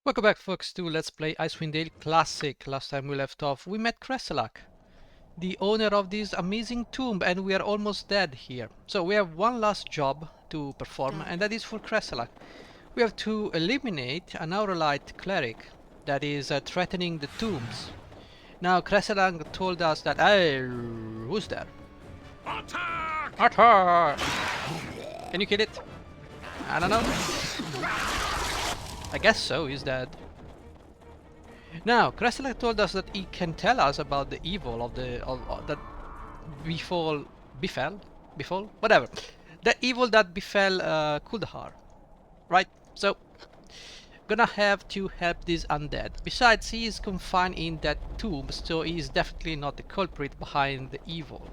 Welcome back, folks, to Let's Play Icewind Classic. Last time we left off, we met Kreselak, the owner of this amazing tomb, and we are almost dead here. So we have one last job to perform, and that is for Kreselak. We have to eliminate an Aurelite cleric that is threatening the tombs. Now, Kreselak told us that... Hey, who's there? Attack! Attack! Can you kill it? I don't know. I guess so, he's dead. Now, Kreselak told us that he can tell us about the evil of that befell, whatever. The evil that befell Kuldahar, right? So, gonna have to help this undead. Besides, he is confined in that tomb, so he is definitely not the culprit behind the evil.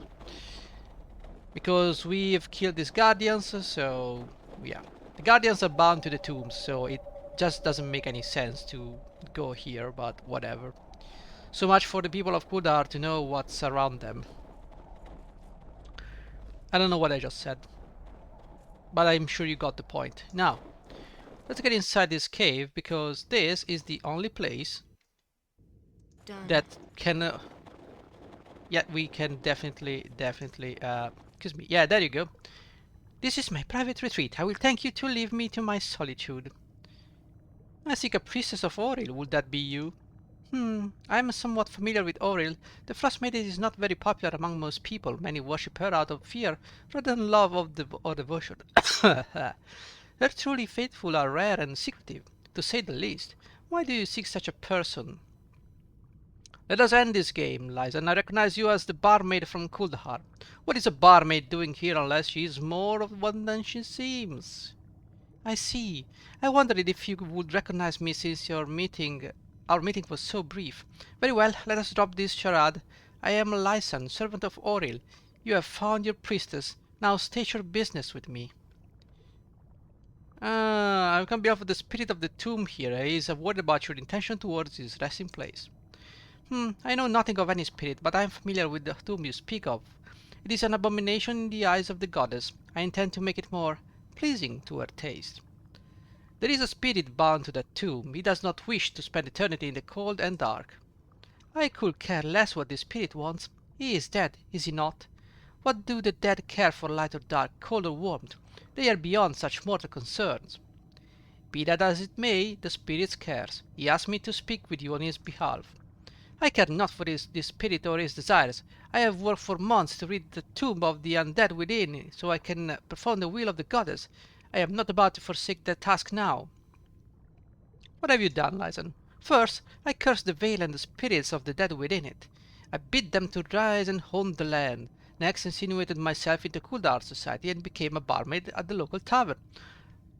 Because we've killed these guardians, so yeah, the guardians are bound to the tombs, so it just doesn't make any sense to go here, but whatever. So much for the people of Kudar to know what's around them. I don't know what I just said, but I'm sure you got the point. Now, let's get inside this cave, because this is the only place that can... yeah, we can definitely... excuse me. Yeah, there you go. This is my private retreat. I will thank you to leave me to my solitude. I seek a priestess of Auril. Would that be you? I am somewhat familiar with Auril. The Frost Maiden is not very popular among most people. Many worship her out of fear rather than love or devotion. Her truly faithful are rare and secretive, to say the least. Why do you seek such a person? Let us end this game, Liza, and I recognize you as the barmaid from Kuldahar. What is a barmaid doing here unless she is more of one than she seems? I see. I wondered if you would recognize me since our meeting was so brief. Very well, let us drop this charade. I am Lysan, servant of Auril. You have found your priestess. Now state your business with me. I've come behalf of the spirit of the tomb here. He is worried about your intention towards his resting place. I know nothing of any spirit, but I am familiar with the tomb you speak of. It is an abomination in the eyes of the goddess. I intend to make it more pleasing to her taste. There is a spirit bound to that tomb. He does not wish to spend eternity in the cold and dark. I could care less what the spirit wants. He is dead, is he not? What do the dead care for light or dark, cold or warmth? They are beyond such mortal concerns. Be that as it may, the spirit cares. He asked me to speak with you on his behalf. I care not for this spirit or his desires. I have worked for months to rid the tomb of the undead within, so I can perform the will of the goddess. I am not about to forsake that task now. What have you done, Lysan? First, I cursed the veil and the spirits of the dead within it. I bid them to rise and haunt the land. Next, insinuated myself into Kuldar society and became a barmaid at the local tavern.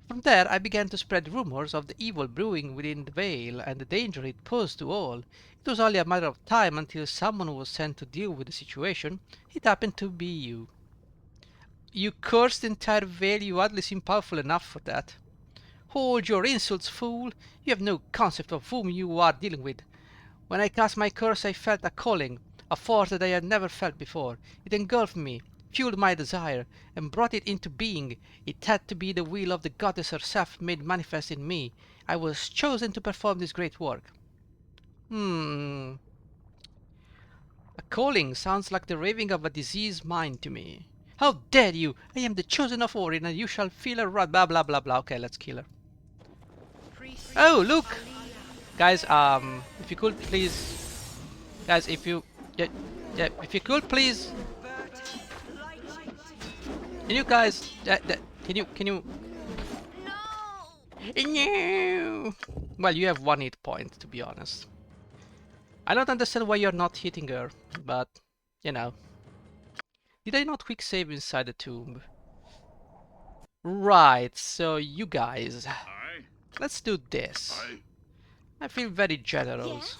From there, I began to spread rumors of the evil brewing within the veil and the danger it posed to all. It was only a matter of time until someone was sent to deal with the situation. It happened to be you. You cursed the entire veil. You hardly seem powerful enough for that. Hold your insults, fool! You have no concept of whom you are dealing with. When I cast my curse, I felt a calling, a force that I had never felt before. It engulfed me, fueled my desire, and brought it into being. It had to be the will of the goddess herself made manifest in me. I was chosen to perform this great work. A calling sounds like the raving of a diseased mind to me. How dare you! I am the chosen of Auril, and you shall feel a wrath. Blah blah blah blah. Okay, let's kill her. Oh, look! Guys, if you could please... Guys, if you... Yeah, if you could please... Can you guys... Can you... No! Well, you have 1 hit point, to be honest. I don't understand why you're not hitting her, but, you know. Did I not quick save inside the tomb? Right, so you guys... Let's do this. I feel very generous. Yes,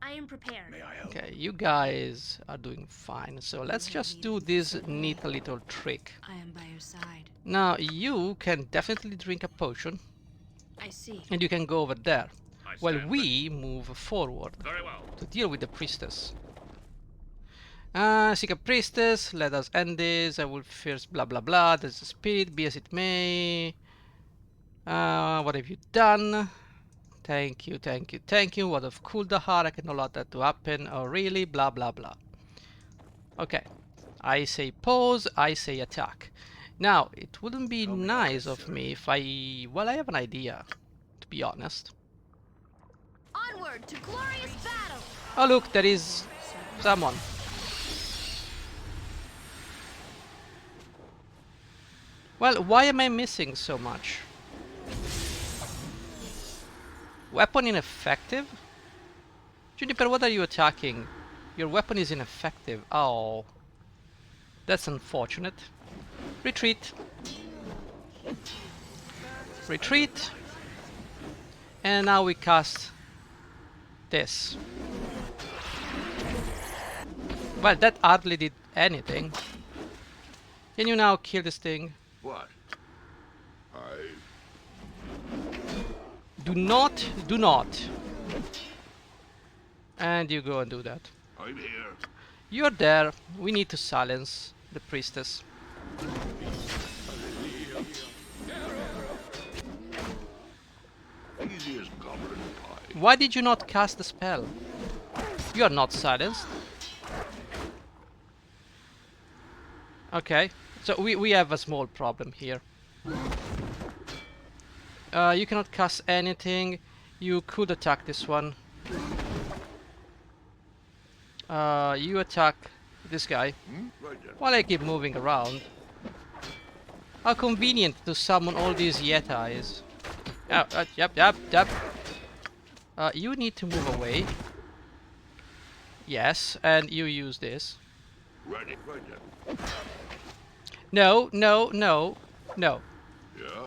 I am prepared. May I help? Okay, you guys are doing fine, so let's just do this neat little trick. I am by your side. Now, you can definitely drink a potion, I see. and you can go over there, I while stand we move forward Very well. to deal with the priestess. Seek a priestess, let us end this. I will first blah blah blah. There's a spirit, be as it may. What have you done? Thank you, thank you, thank you. What of Kuldahar? I can allow that to happen. Oh, really? Blah, blah, blah. Okay. I say pause, I say attack. Now, it wouldn't be nice of me if I... Well, I have an idea, to be honest. Onward to glorious battle! Oh, look, there is someone. Well, why am I missing so much? Weapon ineffective? Juniper, what are you attacking? Your weapon is ineffective. Oh. That's unfortunate. Retreat. Retreat. And now we cast this. Well, that hardly did anything. Can you now kill this thing? What? Do not. And you go and do that. I'm here. You're there. We need to silence the priestess. Easy as goblin pie. Why did you not cast the spell? You are not silenced. Okay, so we have a small problem here. You cannot cast anything. You could attack this one. You attack this guy. Right then. While I keep moving around. How convenient to summon all these yetis. Yep. You need to move away. Yes, and you use this. Ready. Right then. No. Yeah.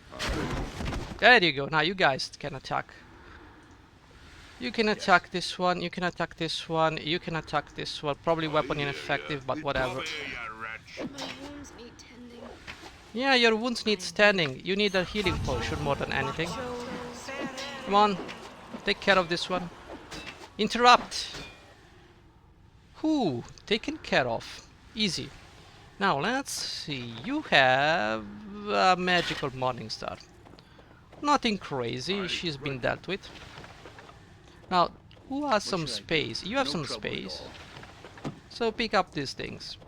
There you go. Now you guys can attack. You can attack this one, you can attack this one, you can attack this one. Probably weapon ineffective, but whatever. Come here, you wretch. My wounds need tending. Yeah, your wounds need standing. You need a healing potion more than anything. Come on, take care of this one. Interrupt! Whew, taken care of. Easy. Now let's see. You have a magical morning star. Nothing crazy, she's been dealt with. Now, who has some space? You have some space. So pick up these things.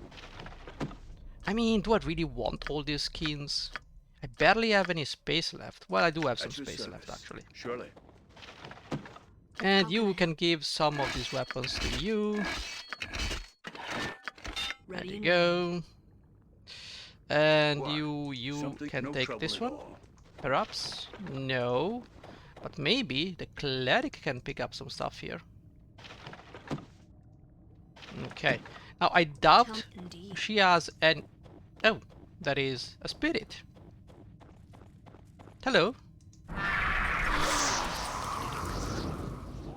I mean, do I really want all these skins? I barely have any space left. Well, I do have some space left, actually. Surely. And you can give some of these weapons to you. There you go. And you can take this one. Perhaps? No. But maybe the cleric can pick up some stuff here. Okay. Now I doubt she has an... Oh, that is a spirit. Hello.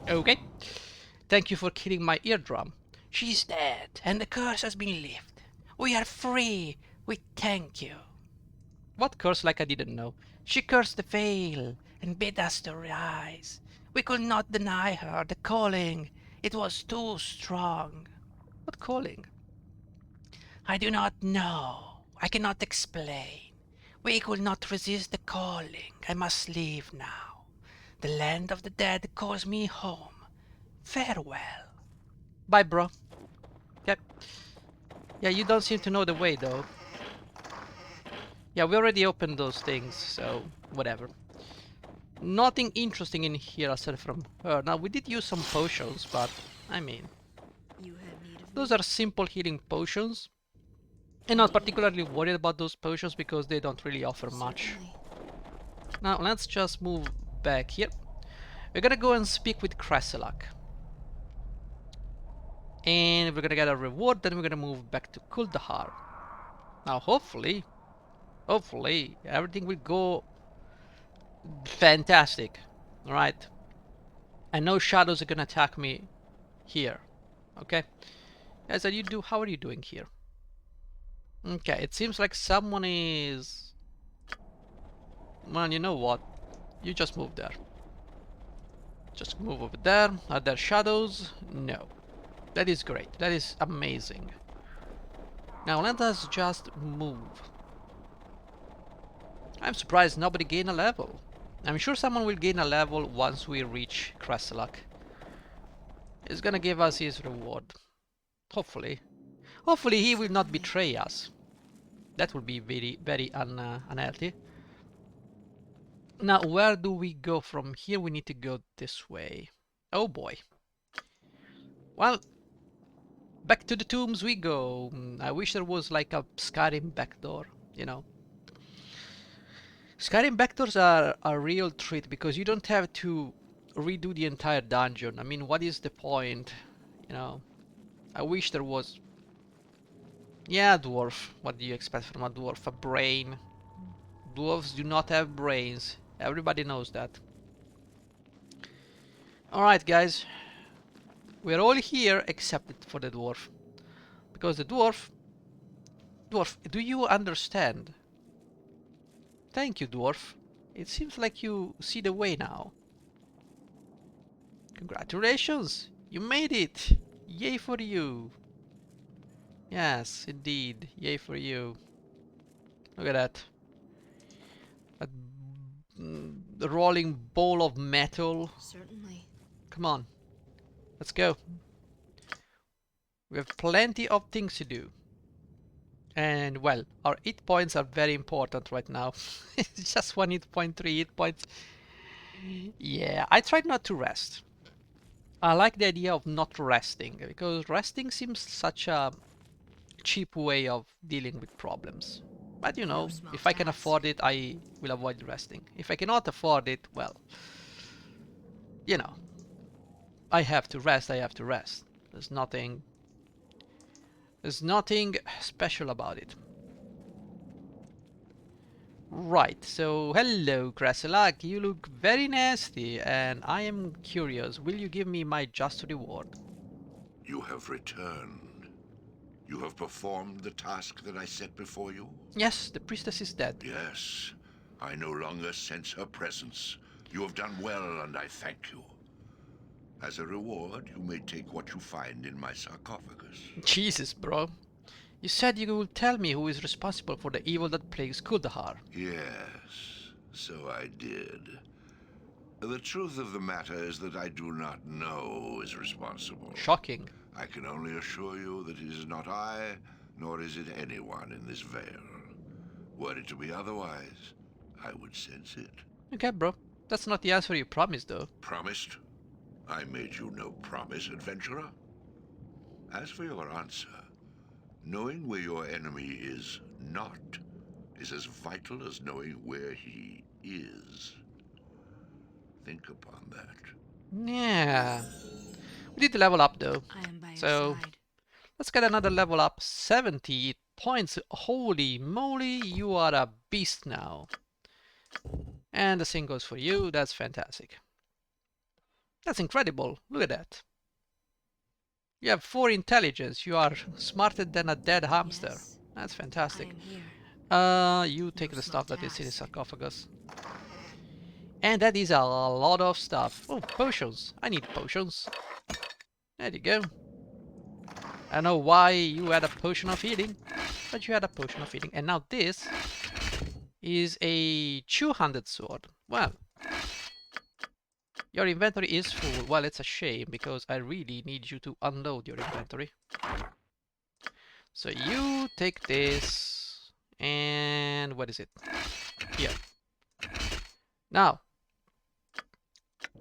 Okay. Thank you for killing my eardrum. She's dead, and the curse has been lifted. We are free. We thank you. What curse like I didn't know? She cursed the veil and bid us to rise. We could not deny her the calling. It was too strong. What calling? I do not know. I cannot explain. We could not resist the calling. I must leave now. The land of the dead calls me home. Farewell. Bye, bro. Yep. Yeah, you don't seem to know the way, though. Yeah, we already opened those things, so whatever. Nothing interesting in here aside from her. Now, we did use some potions, but, I mean... You have need of Those are simple healing potions. I'm not particularly worried about those potions because they don't really offer much. Certainly. Now, let's just move back here. We're gonna go and speak with Kreselak. And we're gonna get a reward, then we're gonna move back to Kuldahar. Now, hopefully, everything will go fantastic. Alright? And no shadows are gonna attack me here. Okay? As you do, how are you doing here? Okay, it seems like someone is... Well, you know what? You just move there. Just move over there. Are there shadows? No. That is great. That is amazing. Now let us just move. I'm surprised nobody gained a level. I'm sure someone will gain a level once we reach Kreslak. He's gonna give us his reward. Hopefully. Hopefully he will not betray us. That would be very, very unhealthy. Now, where do we go from here? We need to go this way. Oh boy. Well, back to the tombs we go. I wish there was like a Skyrim backdoor, you know. Skyrim backdoors are a real treat because you don't have to redo the entire dungeon. I mean, what is the point? You know, I wish there was... Yeah, dwarf. What do you expect from a dwarf? A brain. Dwarves do not have brains. Everybody knows that. Alright, guys. We're all here except for the dwarf. Because the dwarf... Dwarf, do you understand? Thank you, dwarf. It seems like you see the way now. Congratulations! You made it! Yay for you! Yes, indeed. Yay for you. Look at that. A the rolling ball of metal. Certainly. Come on. Let's go. We have plenty of things to do. And well, our hit points are very important right now. It's just 1 hit point, 3 hit points. Yeah, I tried not to rest. I like the idea of not resting, because resting seems such a cheap way of dealing with problems. But you know, if I can afford it, I will avoid resting. If I cannot afford it, well, you know, I have to rest, I have to rest. There's nothing special about it. Right, so hello Kreslak, you look very nasty and I am curious, will you give me my just reward? You have returned. You have performed the task that I set before you? Yes, the priestess is dead. Yes. I no longer sense her presence. You have done well, and I thank you. As a reward, you may take what you find in my sarcophagus. Jesus, bro. You said you will tell me who is responsible for the evil that plagues Kuldahar. Yes, so I did. The truth of the matter is that I do not know who is responsible. Shocking. I can only assure you that it is not I, nor is it anyone in this vale. Were it to be otherwise, I would sense it. Okay, bro. That's not the answer you promised, though. Promised? I made you no promise, adventurer. As for your answer, knowing where your enemy is not is as vital as knowing where he is. Think upon that. Yeah. We did level up, though. I am by your So, side. let's get another level up. 70 points. Holy moly, you are a beast now. And the same goes for you. That's fantastic. That's incredible. Look at that. You have 4 intelligence. You are smarter than a dead hamster. Yes, That's I fantastic. am here. You take No the small stuff that is in the task. sarcophagus. And that is a lot of stuff. Oh, potions. I need potions. There you go. I don't know why you had a potion of healing, but you had a potion of healing. And now this is a two-handed sword. Well, your inventory is full. Well, it's a shame because I really need you to unload your inventory. So you take this, and what is it? Here. Now,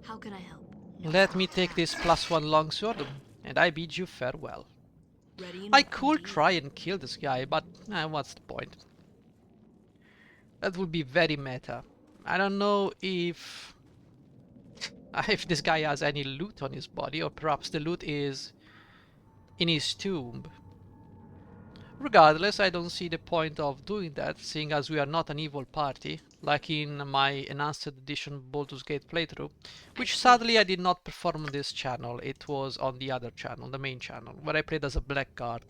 How can I help? let me take this +1 longsword, and I bid you farewell. Ready and I willing could to try and kill this guy, but what's the point? That would be very meta. I don't know if this guy has any loot on his body, or perhaps the loot is in his tomb. Regardless, I don't see the point of doing that, seeing as we are not an evil party, like in my Enhanced Edition Baldur's Gate playthrough, which sadly I did not perform on this channel. It was on the other channel, the main channel, where I played as a blackguard.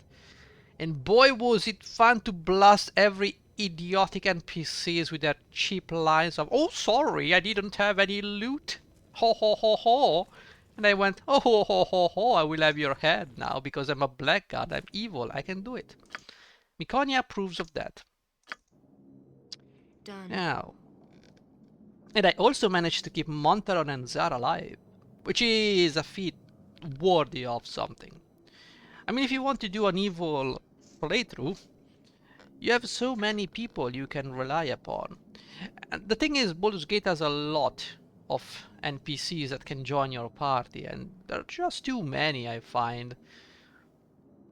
And boy was it fun to blast every idiotic NPCs with their cheap lines of, "Oh sorry, I didn't have any loot. Ho ho ho ho." And I went, "Oh ho ho ho ho, I will have your head now because I'm a blackguard, I'm evil, I can do it." Mikonia approves of that. done. Now, And I also managed to keep Montaron and Zar alive, which is a feat worthy of something. I mean, if you want to do an evil playthrough, you have so many people you can rely upon. And the thing is, Baldur's Gate has a lot of NPCs that can join your party, and there are just too many, I find.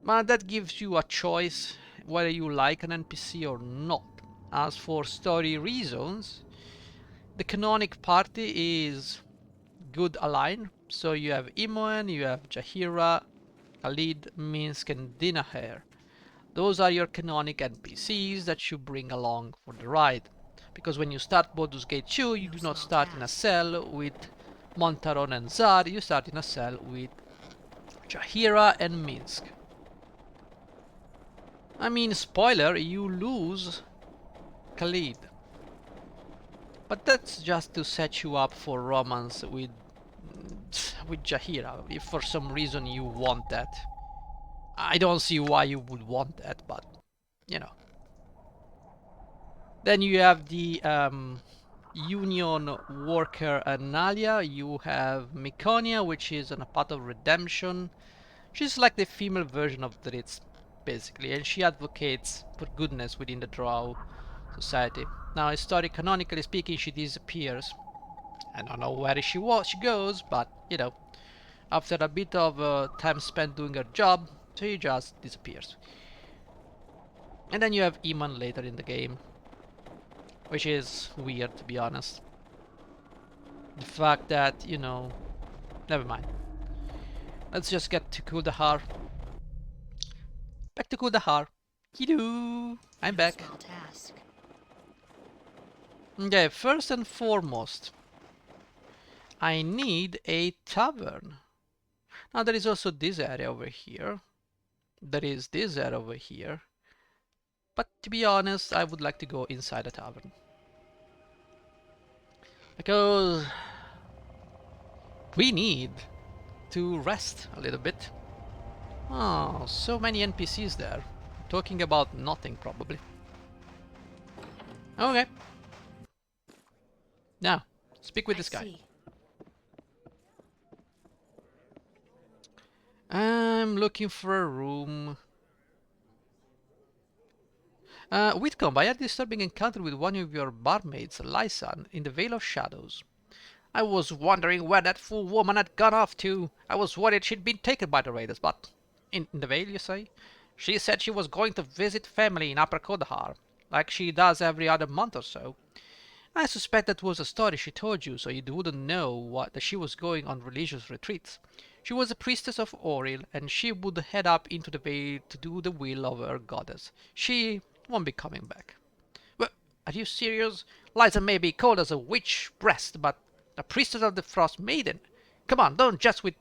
But that gives you a choice whether you like an NPC or not. As for story reasons, the canonic party is good aligned. So you have Imoen, you have Jaheira, Khalid, Minsk, and Dinaher. Those are your canonic NPCs that you bring along for the ride. Because when you start Baldur's Gate 2, you No do not small start in a task. cell with Montaron and Zar, you start in a cell with Jaheira and Minsk. I mean, spoiler, you lose Khalid. But that's just to set you up for romance with Jaheira, if for some reason you want that. I don't see why you would want that, but you know. Then you have the Union worker Analia. You have Mikonia, which is on a path of redemption. She's like the female version of Dritz, basically, and she advocates for goodness within the Drow society. Now, canonically speaking, she disappears. I don't know where she goes, but you know, after a bit of time spent doing her job, she just disappears. And then you have Iman later in the game, which is weird to be honest. The fact that, you know, never mind. Let's just get to Kuldahar. Back to Kuldahar. Hello, I'm No back. small task. Okay, first and foremost, I need a tavern. Now there is also this area over here. There is this area over here. But to be honest, I would like to go inside a tavern. Because we need to rest a little bit. Oh, so many NPCs there. Talking about nothing, probably. Okay. Now, speak with I this guy. see. I'm looking for a room. Whitcomb, I had a disturbing encounter with one of your barmaids, Lysan, in the Vale of Shadows. I was wondering where that fool woman had gone off to. I was worried she'd been taken by the raiders, but... In the Vale, you say? She said she was going to visit family in Upper Kodahar, like she does every other month or so. I suspect that was a story she told you, so you wouldn't know that she was going on religious retreats. She was a priestess of Auril, and she would head up into the Vale to do the will of her goddess. She won't be coming back. Well, are you serious? Liza may be called as a witch breast, but a priestess of the Frost Maiden. Come on, don't just with.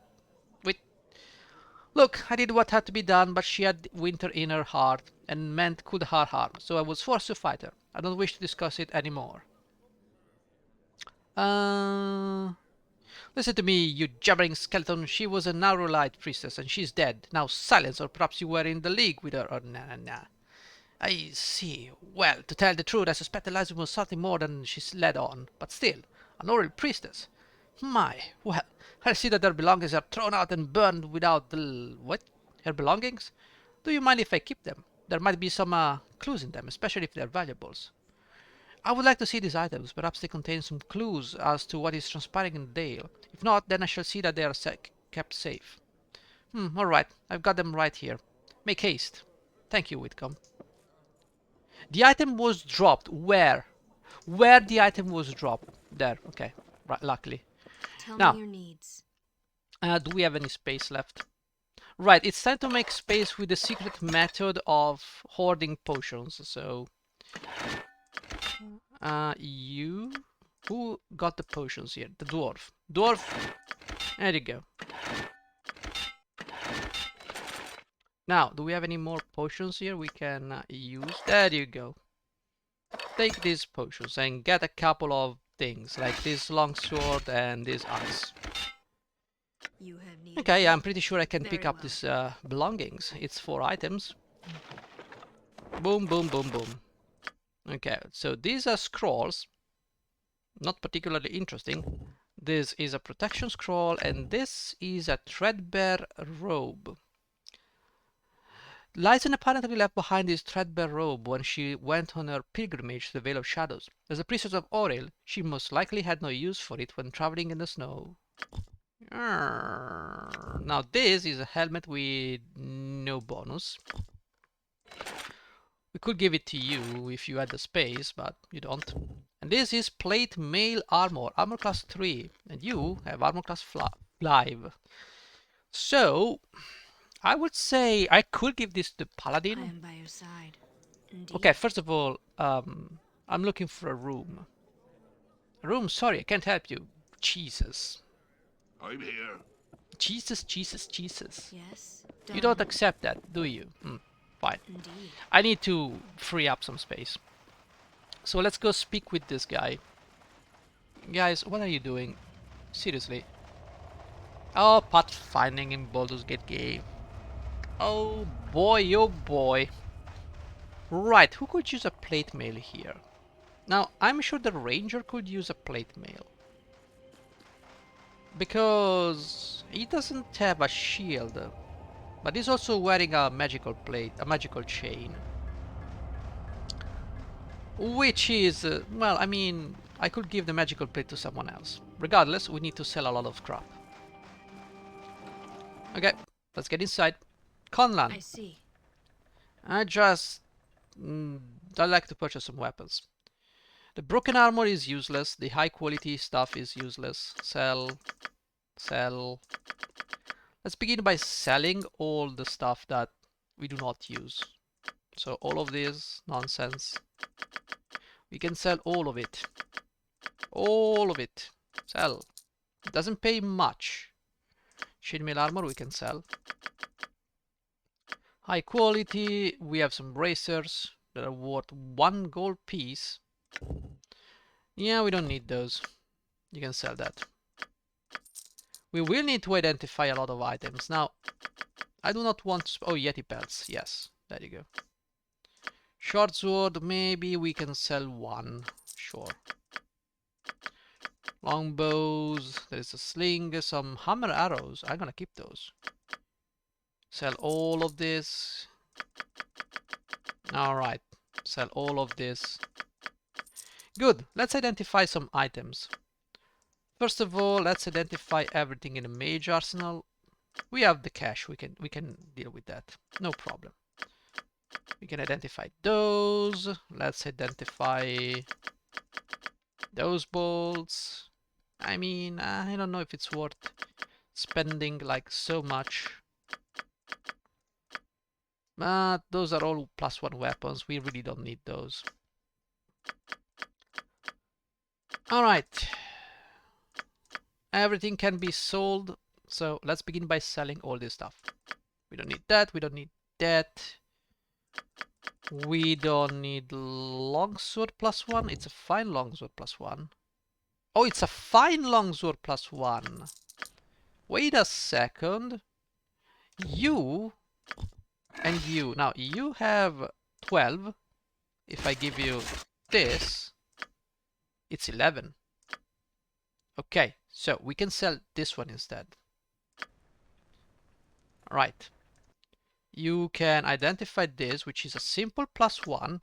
Look, I did what had to be done, but she had winter in her heart and meant could her harm, so I was forced to fight her. I don't wish to discuss it anymore. Uh, Listen to me, you jabbering skeleton. She was an Aurolite priestess, and she's dead. Now silence, or perhaps you were in the league with her, or nah. I see. Well, to tell the truth, I suspect Eliza was something more than she's led on. But still, an Auril priestess. My, well, I see that her belongings are thrown out and burned without the... What? Her belongings? Do you mind if I keep them? There might be some clues in them, especially if they're valuables. I would like to see these items. Perhaps they contain some clues as to what is transpiring in the Dale. If not, then I shall see that they are kept safe. Alright. I've got them right here. Make haste. Thank you, Whitcomb. The item was dropped. Where? Where the item was dropped? There. Okay. Right, luckily. Tell Now, me your needs. do we have any space left? Right, it's time to make space with the secret method of hoarding potions. So, you... Who got the potions here? The dwarf. Dwarf, there you go. Now, do we have any more potions here we can use? There you go. Take these potions and get a couple of things, like this longsword and this axe. You have needs. Okay, I'm pretty sure I can Very pick up well. these belongings. It's 4 items. Boom, boom, boom, boom. Okay, so these are scrolls. Not particularly interesting. This is a protection scroll, and this is a threadbare robe. Lyson apparently left behind this threadbare robe when she went on her pilgrimage to the Vale of Shadows. As a priestess of Auril, she most likely had no use for it when traveling in the snow. Now this is a helmet with no bonus. We could give it to you if you had the space, but you don't. And this is plate mail armor, armor class 3, and you have armor class 5. So, I would say I could give this to I Paladin. am by your side. Indeed. Okay, first of all, I'm looking for a room. A room, sorry, I can't help you. Jesus. I'm here. Jesus, Jesus, Jesus. Yes. You Done. don't accept that, do you? Fine. Indeed. I need to free up some space. So let's go speak with this guy. Guys, what are you doing? Seriously. Oh, pathfinding in Baldur's Gate game. Oh boy, oh boy. Right, who could use a plate mail here? Now, I'm sure the ranger could use a plate mail. Because he doesn't have a shield. But he's also wearing a magical plate, a magical chain. Which is, well, I mean, I could give the magical plate to someone else. Regardless, we need to sell a lot of crap. Okay, let's get inside. Conlan, I see. I just... I like to purchase some weapons. The broken armor is useless. The high quality stuff is useless. Sell. Sell. Let's begin by selling all the stuff that we do not use. So all of this nonsense. We can sell all of it. All of it. Sell. It doesn't pay much. Chainmail armor we can sell. High quality. We have some bracers that are worth 1 gold piece. Yeah, we don't need those. You can sell that. We will need to identify a lot of items. Now, I do not want to... Oh, Yeti pelts. Yes, there you go. Short sword, maybe we can sell 1. Sure. Longbows. There is a sling. Some hammer arrows. I'm gonna keep those. Sell all of this. Alright. Sell all of this. Good. Let's identify some items. First of all, let's identify everything in the mage arsenal. We have the cash. We can deal with that. No problem. We can identify those. Let's identify those bolts. I mean, I don't know if it's worth spending like so much. But those are all +1 weapons. We really don't need those. Alright. Everything can be sold. So let's begin by selling all this stuff. We don't need that. We don't need that. We don't need longsword +1. It's a fine longsword +1. Oh, it's a fine longsword +1. Wait a second. You and you. Now, you have 12. If I give you this, it's 11. Okay, so we can sell this one instead. Right. You can identify this, which is a simple +1.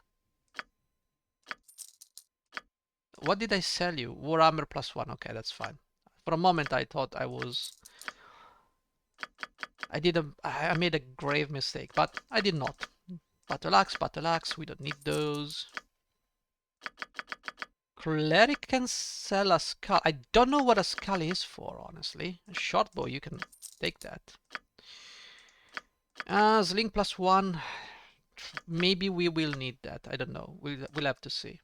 What did I sell you? War armor +1. Okay, that's fine. For a moment, I thought I made a grave mistake, but I did not. Battle axe, we don't need those. Cleric can sell a skull. I don't know what a skull is for, honestly. A short bow, you can take that. Sling +1. Maybe we will need that. I don't know. We'll have to see.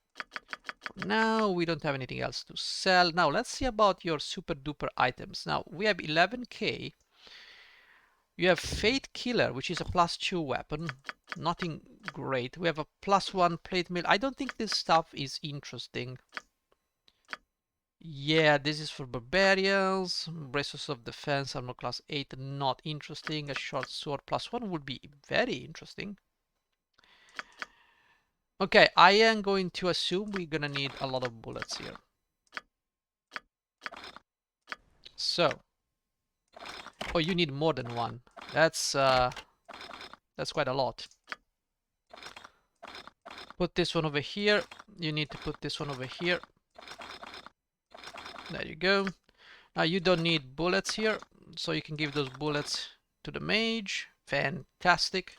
Now we don't have anything else to sell. Now let's see about your super duper items. Now we have 11k. You have Fate Killer, which is a +2 weapon. Nothing great. We have a +1 plate mail. I don't think this stuff is interesting. Yeah, this is for barbarians. Braces of defense, armor class 8, not interesting. A short sword +1 would be very interesting. Okay, I am going to assume we're gonna need a lot of bullets here. So, oh, you need more than one. That's quite a lot. Put this one over here. You need to put this one over here. There you go. Now you don't need bullets here, so you can give those bullets to the mage. Fantastic.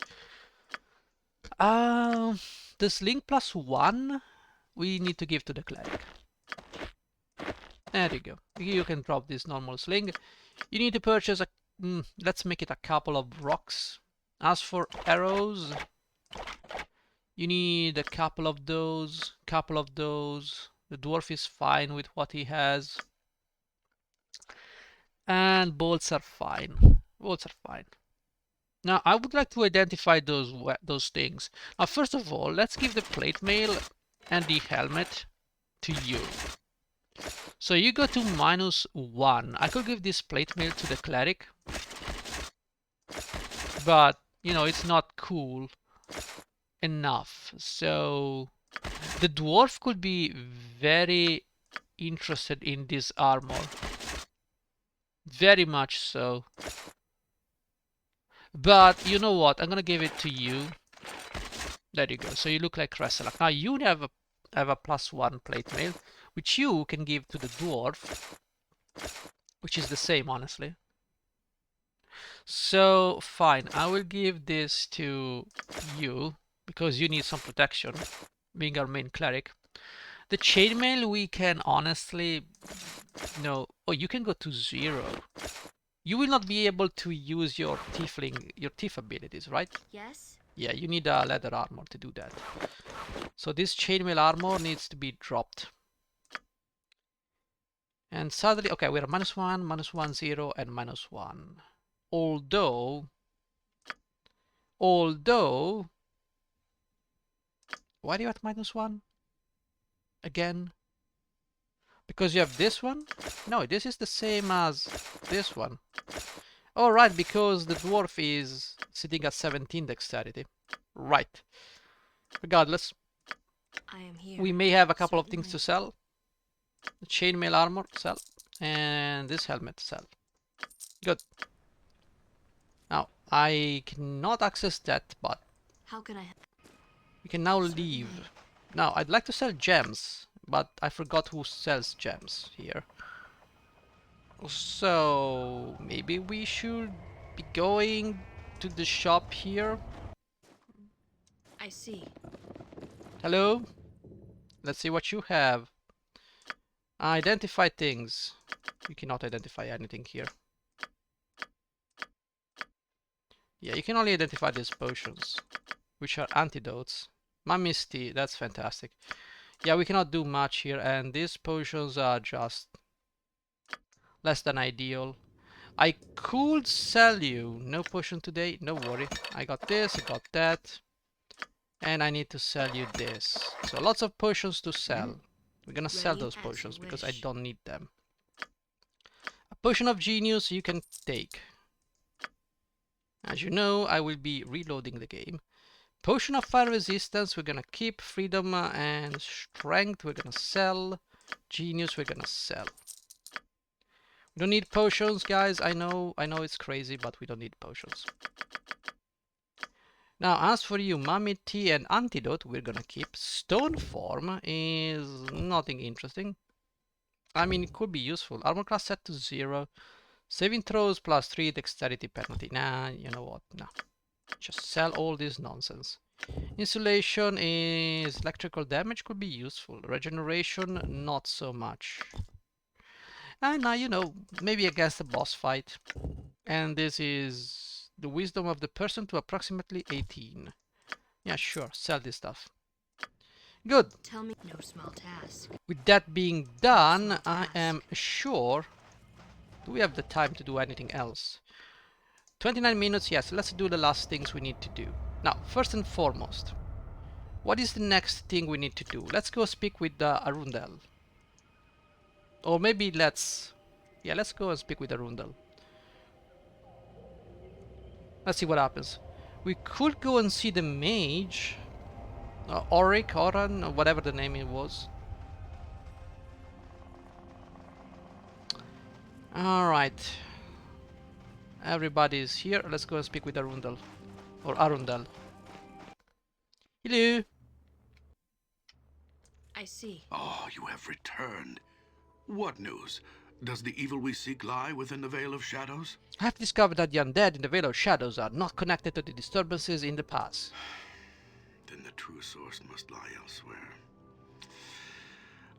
This link +1 we need to give to the cleric. There you go. You can drop this normal sling. You need to purchase a let's make it a couple of rocks. As for arrows, you need a couple of those, couple of those. The dwarf is fine with what he has. And bolts are fine. Bolts are fine. Now I would like to identify those things. Now first of all, let's give the plate mail and the helmet to you. So you go to -1. I could give this plate mail to the cleric, but you know it's not cool enough. So the dwarf could be very interested in this armor. Very much so. But you know what? I'm gonna give it to you. There you go. So you look like Kreselak. Now you have a +1 plate mail, which you can give to the dwarf, which is the same, honestly. So fine, I will give this to you because you need some protection, being our main cleric. The chainmail we can honestly, no. Oh, you can go to 0. You will not be able to use your thief abilities, right? Yes? Yeah, you need a leather armor to do that. So this chainmail armor needs to be dropped. And suddenly, okay, we're -1, -1, 0, and -1. Although, why are you at -1 again? Because you have this one? No, this is the same as this one. Oh, right, because the dwarf is sitting at 17 dexterity. Right. Regardless, I am here. we may have a couple of things Certainly. to sell. The chainmail armor, sell. And this helmet, sell. Good. Now, I cannot access that, but How can I? we can now Certainly. leave. Now, I'd like to sell gems, but I forgot who sells gems here. So, maybe we should be going to the shop here. I see. Hello? Let's see what you have. Identify things. You cannot identify anything here. Yeah, you can only identify these potions, which are antidotes. Mummy's tea, that's fantastic. Yeah, we cannot do much here, and these potions are just less than ideal. I could sell you. No potion today, no worry. I got this, I got that. And I need to sell you this. So lots of potions to sell. We're gonna sell Ready those as potions you because I wish. don't need them. A potion of genius you can take. As you know, I will be reloading the game. Potion of fire resistance, we're gonna keep. Freedom and strength, we're gonna sell. Genius, we're gonna sell. We don't need potions, guys. I know it's crazy, but we don't need potions. Now, as for you, Mummy Tea and Antidote, we're gonna keep. Stone Form is nothing interesting. I mean, it could be useful. Armor class set to 0. Saving throws +3 dexterity penalty. Nah, you know what? Nah. Just sell all this nonsense. Insulation is electrical damage, could be useful. Regeneration, not so much. And now, you know, maybe against a boss fight. And this is the wisdom of the person to approximately 18. Yeah, sure, sell this stuff. Good. Tell me. No small task. With that being done, I am sure. Do we have the time to do anything else? 29 minutes, yes, let's do the last things we need to do. Now, first and foremost, what is the next thing we need to do? Let's go speak with Arundel. Or maybe let's go and speak with Arundel. Let's see what happens. We could go and see the mage. Oran, or whatever the name it was. Alright. Everybody's here. Let's go and speak with Arundel. Or Arundel. Hello. I see. Oh, you have returned. What news? Does the evil we seek lie within the Veil of Shadows? I have discovered that the undead in the Veil of Shadows are not connected to the disturbances in the past. Then the true source must lie elsewhere.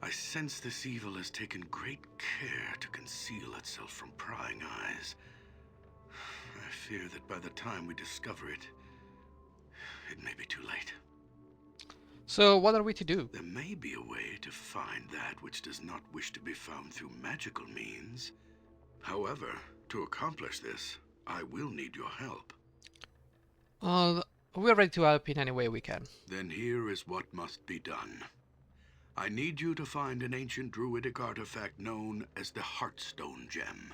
I sense this evil has taken great care to conceal itself from prying eyes. I fear that by the time we discover it, it may be too late. So what are we to do? There may be a way to find that which does not wish to be found through magical means. However, to accomplish this, I will need your help. We're ready to help in any way we can. Then here is what must be done. I need you to find an ancient druidic artifact known as the Heartstone Gem.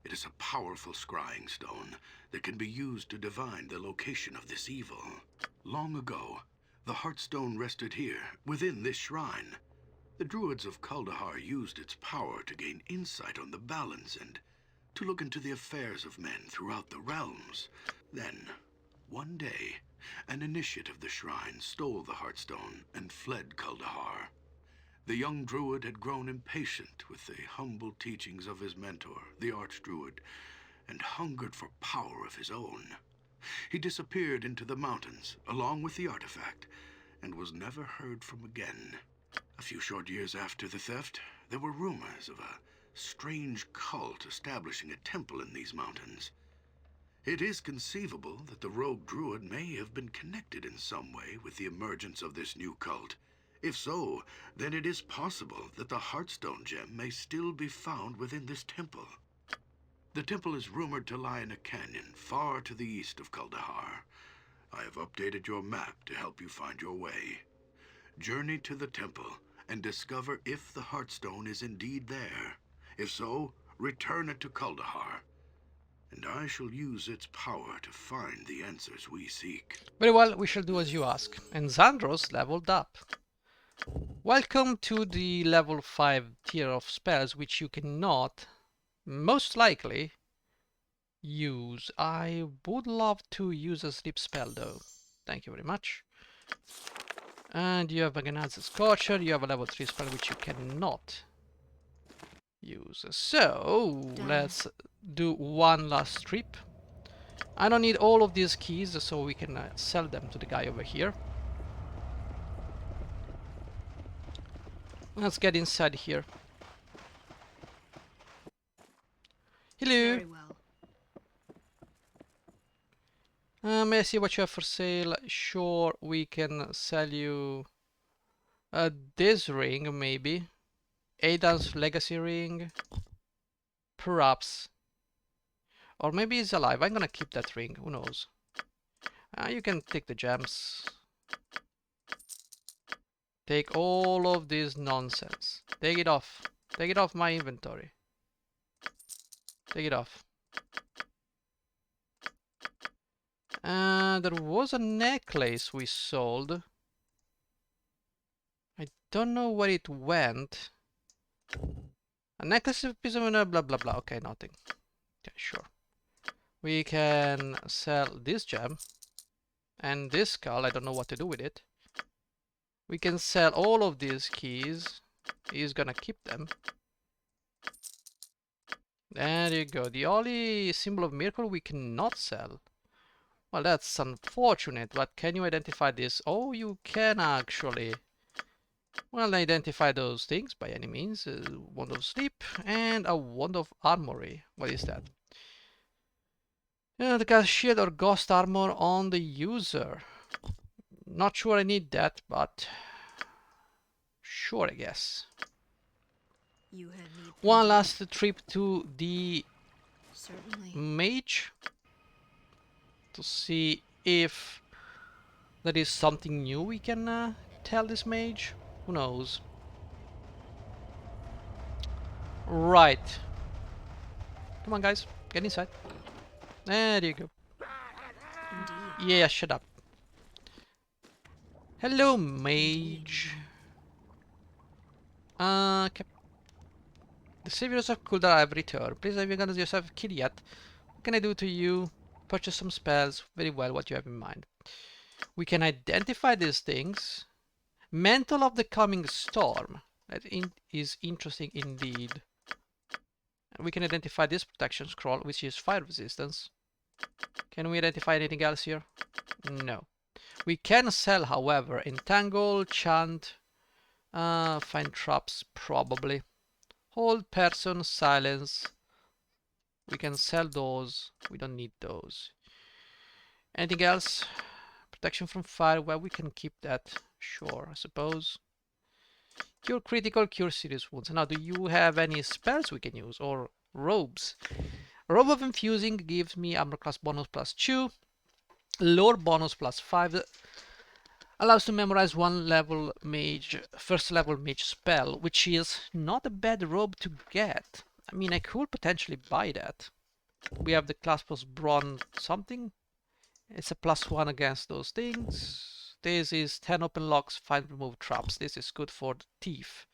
It is a powerful scrying stone that can be used to divine the location of this evil. Long ago, the Heartstone rested here, within this shrine. The druids of Kuldahar used its power to gain insight on the balance and to look into the affairs of men throughout the realms. Then, one day, an initiate of the shrine stole the Heartstone and fled Kuldahar. The young druid had grown impatient with the humble teachings of his mentor, the archdruid, and hungered for power of his own. He disappeared into the mountains, along with the artifact, and was never heard from again. A few short years after the theft, there were rumors of a strange cult establishing a temple in these mountains. It is conceivable that the rogue druid may have been connected in some way with the emergence of this new cult. If so, then it is possible that the Heartstone Gem may still be found within this temple. The temple is rumored to lie in a canyon far to the east of Kuldahar. I have updated your map to help you find your way. Journey to the temple and discover if the Heartstone is indeed there. If so, return it to Kuldahar, and I shall use its power to find the answers we seek. Very well, we shall do as you ask. And Xandros leveled up. Welcome to the level 5 tier of spells which you cannot, most likely, use. I would love to use a sleep spell though. Thank you very much. And you have a Ganaz's Scorcher, you have a level 3 spell which you cannot use. So, let's do one last trip. I don't need all of these keys, so we can sell them to the guy over here. Let's get inside here. Hello. Very well. May I see what you have for sale? Sure, we can sell you this ring, maybe. Aidan's legacy ring. Perhaps. Or maybe he's alive. I'm gonna keep that ring. Who knows? You can take the gems. Take all of this nonsense. Take it off. Take it off my inventory. Take it off. There was a necklace we sold. I don't know where it went. A necklace of piece of blah blah blah. Okay, nothing. Okay, sure. We can sell this gem and this skull. I don't know what to do with it. We can sell all of these keys. He's gonna keep them. There you go. The only symbol of miracle we cannot sell. Well, that's unfortunate, but can you identify this? Oh, you can actually. Well, identify those things by any means. A wand of sleep and a wand of armory. What is that? The cast shield or ghost armor on the user. Not sure I need that, but sure, I guess. You had need One last trip to the certainly. mage to see if there is something new we can tell this mage. Who knows? Right. Come on, guys. Get inside. There you go. Indeed. Yeah, shut up. Hello, mage. Okay. The saviors of Kuldar have returned. Please have you gotten yourself a kill yet? What can I do to you? Purchase some spells. Very well, what you have in mind. We can identify these things. Mantle of the Coming Storm. That is interesting indeed. We can identify this protection scroll, which is fire resistance. Can we identify anything else here? No. We can sell, however, Entangle, Chant, find traps, probably. Hold Person, Silence. We can sell those. We don't need those. Anything else? Protection from fire. Well, we can keep that. Sure, I suppose. Cure critical, cure serious wounds. Now, do you have any spells we can use? Or robes? Robe of Infusing gives me armor class bonus +2. Lore bonus +5. Allows to memorize one level mage, first level mage spell, which is not a bad robe to get. I mean, I could potentially buy that. We have the class plus brawn something. It's a +1 against those things. This is 10 open locks, 5 remove traps. This is good for the thief.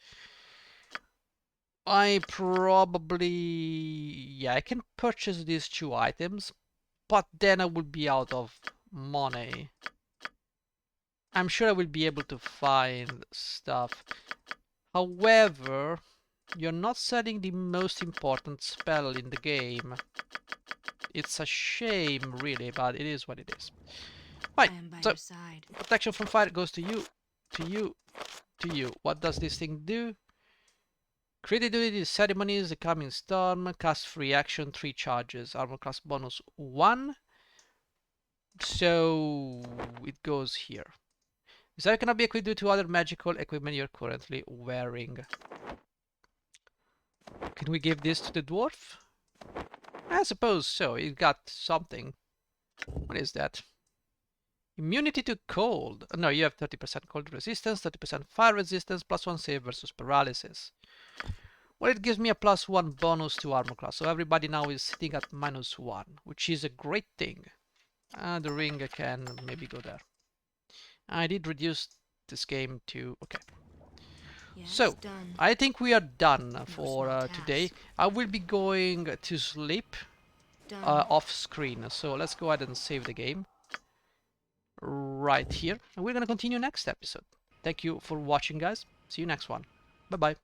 I probably... yeah, I can purchase these 2 items, but then I will be out of money. I'm sure I will be able to find stuff. However, you're not selling the most important spell in the game. It's a shame, really, but it is what it is. Right, I am by so your side. protection from fire goes to you, to you, to you. What does this thing do? Create ability ceremonies, the coming storm, cast free action, 3 charges, armor class bonus 1. So it goes here. This item cannot be equipped due to other magical equipment you're currently wearing. Can we give this to the dwarf? I suppose so. It got something. What is that? Immunity to cold. No, you have 30% cold resistance, 30% fire resistance, +1 save versus paralysis. Well, it gives me a +1 bonus to armor class, so everybody now is sitting at -1, which is a great thing. The ring can maybe go there. I did reduce this game to... okay. Yes, So, done. I think we are done No for small today. task. I will be going to sleep Done. off screen, so let's go ahead and save the game right here. And we're going to continue next episode. Thank you for watching, guys. See you next one. Bye-bye.